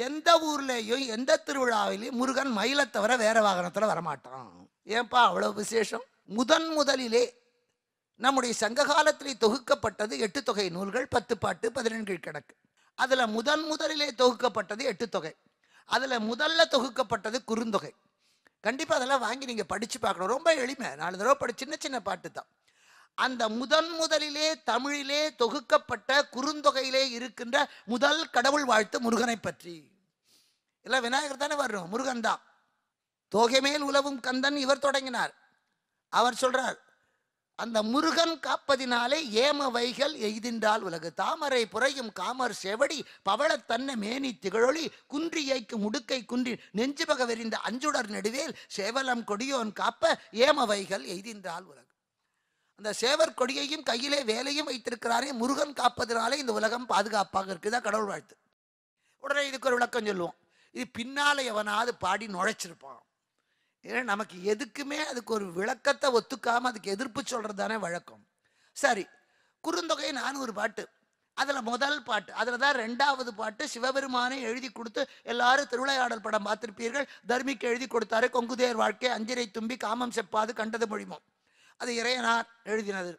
எந்த ஊர்லேயும் எந்த திருவிழாவிலையும் முருகன் மயிலை தவிர வேற வாகனத்தில் வரமாட்டான். ஏன்பா அவ்வளவு விசேஷம்? முதலிலே நம்முடைய சங்க காலத்திலே தொகுக்கப்பட்டது 8 தொகை நூல்கள், 10 பாட்டு, 14 கணக்கு. அதுல முதலிலே தொகுக்கப்பட்டது 8 தொகை. அதுல முதல்ல தொகுக்கப்பட்டது குறுந்தொகை. கண்டிப்பா அதெல்லாம் வாங்கி நீங்க படிச்சு பார்க்கணும். ரொம்ப எளிமை. 4 தடவை படி, சின்ன சின்ன பாட்டு தான். அந்த முதலிலே தமிழிலே தொகுக்கப்பட்ட குறுந்தொகையிலே இருக்கின்ற முதல் கடவுள் வாழ்த்து முருகனை பற்றி. இல்ல விநாயகர் தானே வர்றோம், முருகன் தான். தோகை மேல் உலவும் கந்தன் இவர் தொடங்கினார். அவர் சொல்றார், அந்த முருகன் காப்பதினாலே ஏம வைகள் எய்தின்றால் உலகு தாமரை புறையும் காமர் செவடி பவள தன்ன மேனி திகழொளி குன்றி ஏய்க்கு முடுக்கை குன்றி நெஞ்சுபக வெறிந்த அஞ்சுடர் நெடுவேல் சேவலம் கொடியோன் காப்ப ஏம வைகள் எய்தின்றால் உலகு. அந்த சேவர் கொடியையும் கையிலே வேலையும் வைத்திருக்கிறாரே, முருகன் காப்பதினாலே இந்த உலகம் பாதுகாப்பாக இருக்குதான் கடவுள் வாழ்த்து. உடனே இதுக்கு ஒரு விளக்கம் சொல்லுவோம். இது பின்னால எவனாவது பாடி நுழைச்சிருப்பான். ஏன்னா நமக்கு எதுக்குமே அதுக்கு ஒரு விளக்கத்தை ஒத்துக்காம அதுக்கு எதிர்ப்பு சொல்றது தானே வழக்கம். சரி, குறுந்தொகை 400 பாட்டு. அதுல முதல் பாட்டு, அதுல தான் 2வது பாட்டு சிவபெருமானை எழுதி கொடுத்து எல்லாரும் திருவிளையாடல் படம் பார்த்திருப்பீர்கள். தர்மிக்கு எழுதி கொடுத்தாரு. கொங்குதேர் வாழ்க்கை அஞ்சிரை தும்பி காமம் செப்பாது கண்டது மொழிமோ, அது இறைவனார் எழுதினது.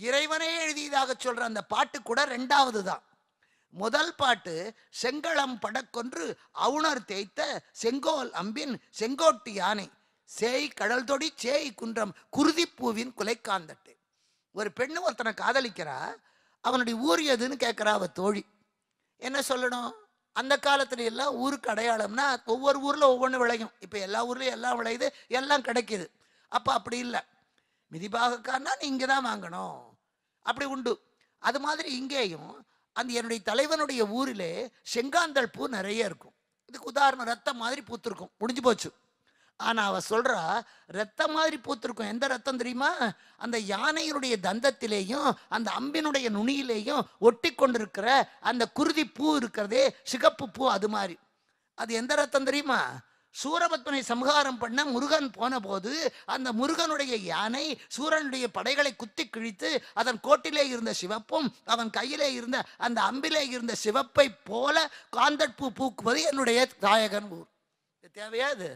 இறைவனே எழுதியதாக சொல்ற அந்த பாட்டு கூட 2வது தான். முதல் பாட்டு செங்களம் படக்கொன்று அவுணர் தேய்த்த செங்கோல் அம்பின் செங்கோட்டு யானை சேய் கடல் தொடி சேய் குன்றம் குருதிப்பூவின் குலைக்காந்தட்டு. ஒரு பெண்ணு ஒருத்தனை காதலிக்கிறா, அவனுடைய ஊர் எதுன்னு கேட்கிறா அவ தோழி. என்ன சொல்லணும்? அந்த காலத்துல எல்லாம் ஊருக்கு அடையாளம்னா ஒவ்வொரு ஊர்ல ஒவ்வொன்று விளையும். இப்ப எல்லா ஊர்லயும் எல்லாம் விளையுது, எல்லாம் கிடைக்குது. அப்ப அப்படி இல்லை. மிதிபாகக்காரனா நீ இங்கே தான் வாங்கணும், அப்படி உண்டு. அது மாதிரி இங்கேயும் அந்த என்னுடைய தலைவனுடைய ஊரிலே செங்காந்தள் பூ நிறைய இருக்கும். இதுக்கு உதாரணம், ரத்தம் மாதிரி பூத்திருக்கும், முடிஞ்சு போச்சு. ஆனா அவ சொல்றா, ரத்தம் மாதிரி பூத்திருக்கும். எந்த ரத்தம் தெரியுமா? அந்த யானையினுடைய தந்தத்திலேயும் அந்த அம்பினுடைய நுனியிலேயும் ஒட்டி கொண்டிருக்கிற அந்த குருதி பூ இருக்கிறதே, சிகப்பு பூ, அது மாதிரி. அது எந்த ரத்தம் தெரியுமா? சூரபத்மனை சம்ஹாரம் பண்ண முருகன் போன போது அந்த முருகனுடைய யானை சூரனுடைய படைகளை குத்தி கிழித்து அதன் கோட்டிலே இருந்த சிவப்பும் அவன் கையிலே இருந்த அந்த அம்பிலே இருந்த சிவப்பை போல காந்தற்பூ பூக்குவது என்னுடைய தாயகன் ஊர். தேவையாது.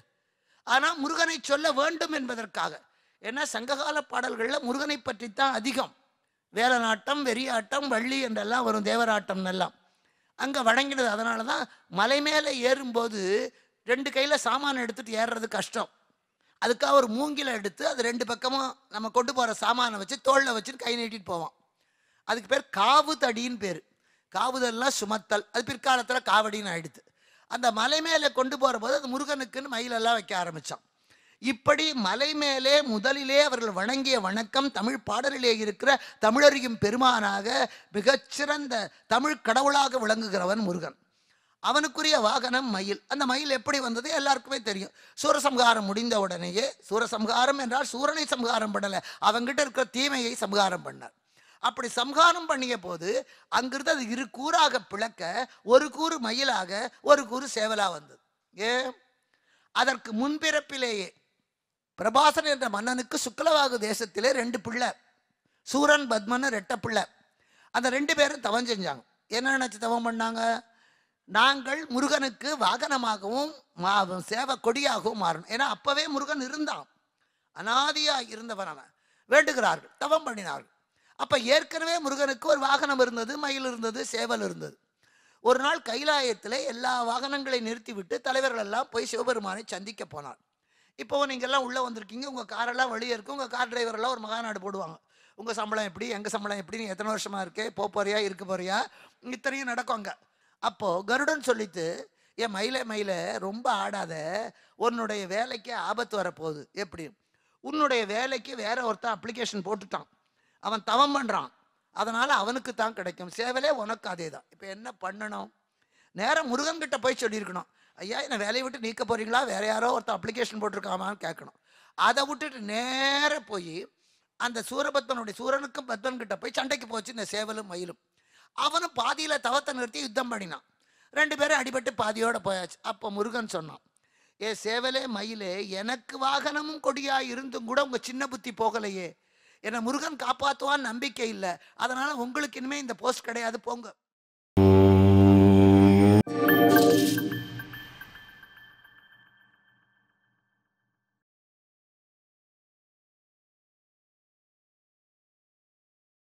ஆனா முருகனை சொல்ல வேண்டும் என்பதற்காக. ஏன்னா சங்ககால பாடல்கள்ல முருகனை பற்றித்தான் அதிகம். வேலநாட்டம், வெறியாட்டம், வள்ளி என்றெல்லாம் வரும், தேவராட்டம் எல்லாம் அங்க வழங்கினது. அதனாலதான் மலை மேலே ஏறும்போது 2 கையில சாமான் எடுத்துட்டு ஏறுறது கஷ்டம். அதுக்காக ஒரு மூங்கில எடுத்து அது 2 பக்கமும் நம்ம கொண்டு போற சாமானை வச்சு தோளில் வச்சுட்டு கை நீட்டிட்டு போவோம். அதுக்கு பேர் காவு தடின்னு பேர். காவுதல்லாம் சுமத்தல். அது பிற்காலத்தில் காவடின்னு ஆயிடுது. அந்த மலை மேலே கொண்டு போற போது அது முருகனுக்குன்னு மயிலெல்லாம் வைக்க ஆரம்பிச்சான். இப்படி மலை மேலே முதலிலே அவர்கள் வணங்கிய வணக்கம் தமிழ் பாடலிலே இருக்கிற தமிழறியும் பெருமானாக மிகச்சிறந்த தமிழ் கடவுளாக விளங்குகிறவன் முருகன். அவனுக்குரிய வாகனம் மயில். அந்த மயில் எப்படி வந்தது எல்லாருக்குமே தெரியும். சூரசம்ஹாரம் முடிந்த உடனேயே, சூரசம்ஹாரம் என்றால் சூரனை சம்ஹாரம் பண்ணல, அவங்கிட்ட இருக்கிற தீமையை சம்ஹாரம் பண்ணார். அப்படி சம்ஹாரம் பண்ணிய போது அங்கிருந்து அது 2 கூறாக பிளக்க, ஒரு கூறு மயிலாக ஒரு கூறு சேவலா வந்தது. அதற்கு முன்பிறப்பிலேயே பிரபாசன் என்ற மன்னனுக்கு சுக்லவாகு தேசத்திலே 2 பிள்ளை, சூரன் பத்மன் 2 பிள்ளை. அந்த 2 பேரும் தவம் செஞ்சாங்க. என்ன நினைச்சு தவம் பண்ணாங்க? நாங்கள் முருகனுக்கு வாகனமாகவும் சேவ கொடியாகவும் மாறணும். ஏன்னா அப்பவே முருகன் இருந்தான், அனாதியா இருந்தவன். அவன் வேண்டுகிறார்கள், தவம் பண்ணினார்கள். அப்ப ஏற்கனவே முருகனுக்கு ஒரு வாகனம் இருந்தது, மயில் இருந்தது, சேவல் இருந்தது. ஒரு நாள் கைலாயத்தில் எல்லா வாகனங்களை நிறுத்திவிட்டு தலைவர்கள் எல்லாம் போய் சிவபெருமானை சந்திக்க போனார். இப்போ நீங்க எல்லாம் உள்ள வந்திருக்கீங்க, உங்க காரெல்லாம் வெளியே இருக்கு. உங்க கார் டிரைவர் எல்லாம் ஒரு மகாநாடு போடுவாங்க. உங்க சம்பளம் எப்படி, எங்க சம்பளம் எப்படி, நீ எத்தனை வருஷமா இருக்கே, போறியா, இருக்க போறியா, இத்தனையும் நடக்கும் அங்க. அப்போ கருடன் சொல்லிட்டு, என் மயில ரொம்ப ஆடாத, உன்னுடைய வேலைக்கு ஆபத்து வரப்போகுது. எப்படி? உன்னுடைய வேலைக்கு வேற ஒருத்தன் அப்ளிகேஷன் போட்டுட்டான், அவன் தவம் பண்றான், அதனால அவனுக்கு தான் கிடைக்கும், சேவலே உனக்கு அதே தான். இப்போ என்ன பண்ணணும்? நேரம் முருகன் கிட்ட போய் சொல்லியிருக்கணும், ஐயா என்னை வேலையை விட்டு நீக்க போறீங்களா, வேற யாரோ ஒருத்தன் அப்ளிகேஷன் போட்டிருக்காமான்னு கேட்கணும். அதை விட்டுட்டு நேர போய் அந்த சூரபத்மனுடைய சூரனுக்கும் பத்மன் கிட்ட போய் சண்டைக்கு போச்சு இந்த சேவலும் மயிலும். அவனும் பாதியில தவத்தை நிறுத்தி யுத்தம் பண்ணினான். 2 பேரும் அடிபட்டு பாதியோட போயாச்சு. அப்போ முருகன் சொன்னான், ஏ சேவலே மயிலே, எனக்கு வாகனமும் கொடியா இருந்தும் கூட உங்க சின்ன புத்தி போகலையே, என்னை முருகன் காப்பாற்றுவான்னு நம்பிக்கை இல்லை, அதனால உங்களுக்கு இனிமே இந்த போஸ்ட் கிடையாது, போங்க.